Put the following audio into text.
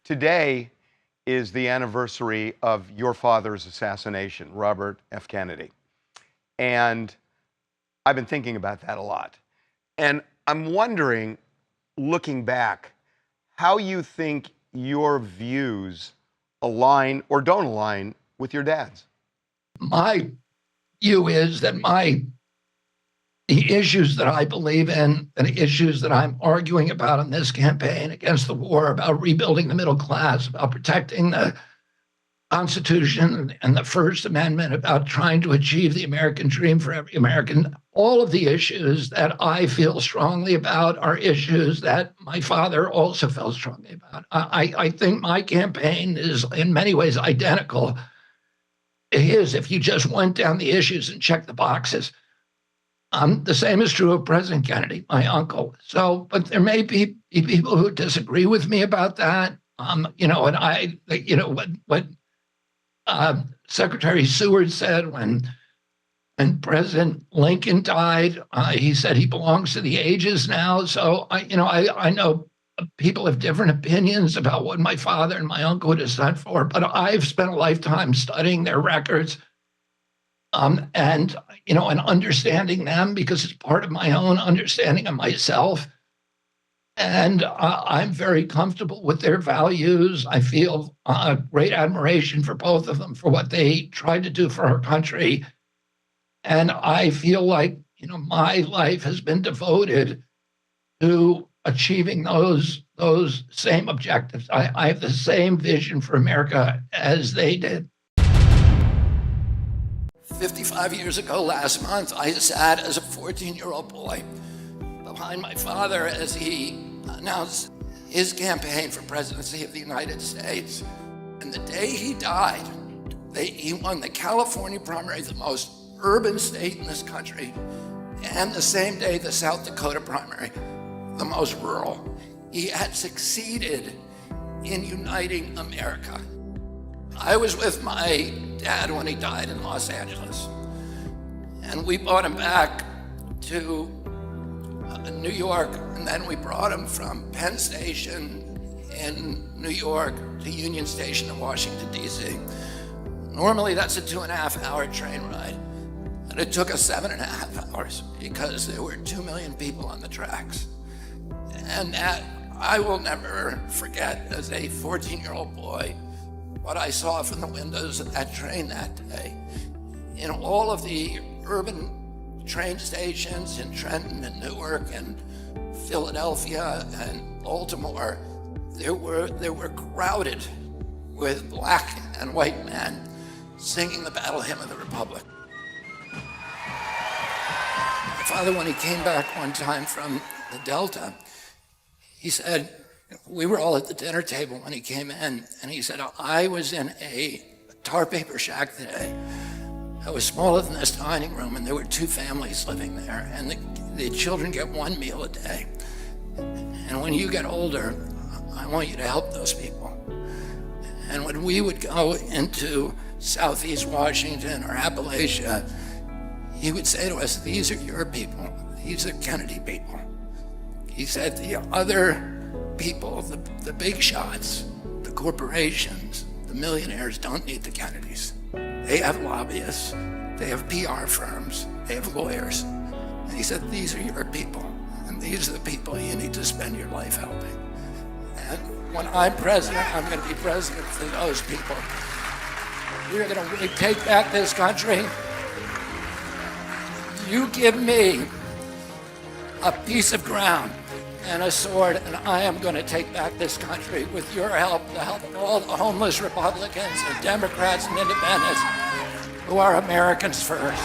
Today is the anniversary of your father's assassination, Robert F. Kennedy. And I've been thinking about that a lot. And I'm wondering, looking back, how you think your views align or don't align with your dad's. My view is that the issues that I believe in and the issues that I'm arguing about in this campaign against the war, about rebuilding the middle class, about protecting the Constitution and the First Amendment, about trying to achieve the American dream for every American, all of the issues that I feel strongly about are issues that my father also felt strongly about. I think my campaign is in many ways identical to his if you just went down the issues and checked the boxes. The same is true of President Kennedy, my uncle. So, but there may be people who disagree with me about that. What Secretary Seward said when President Lincoln died, he said he belongs to the ages now. So I know people have different opinions about what my father and my uncle would have stood for, but I've spent a lifetime studying their records. And understanding them because it's part of my own understanding of myself. And I'm very comfortable with their values. I feel great admiration for both of them for what they tried to do for our country. And I feel like, my life has been devoted to achieving those same objectives. I have the same vision for America as they did. 55 years ago last month, I sat as a 14-year-old boy behind my father as he announced his campaign for presidency of the United States. And the day he died, he won the California primary, the most urban state in this country, and the same day the South Dakota primary, the most rural. He had succeeded in uniting America. I was with my dad when he died in Los Angeles, and we brought him back to New York, and then we brought him from Penn Station in New York to Union Station in Washington, D.C. Normally that's a 2.5-hour train ride, and it took us 7.5 hours because there were 2 million people on the tracks. And that I will never forget as a 14-year-old boy what I saw from the windows of that train that day. In all of the urban train stations in Trenton and Newark and Philadelphia and Baltimore, they were crowded with black and white men singing the battle hymn of the Republic. My father, when he came back one time from the Delta, he said, we were all at the dinner table when he came in, and he said, I was in a tar paper shack today. It was smaller than this dining room, and there were 2 families living there, and the children get 1 meal a day. And when you get older, I want you to help those people. And when we would go into Southeast Washington or Appalachia, he would say to us, these are your people. These are Kennedy people. He said, the other people, the big shots, the corporations, the millionaires don't need the Kennedys. They have lobbyists, they have PR firms, they have lawyers. And he said, these are your people, and these are the people you need to spend your life helping. And when I'm president, I'm going to be president for those people. We're going to really take back this country. You give me a piece of ground and a sword, and I am going to take back this country with your help, the help of all the homeless Republicans and Democrats and independents who are Americans first.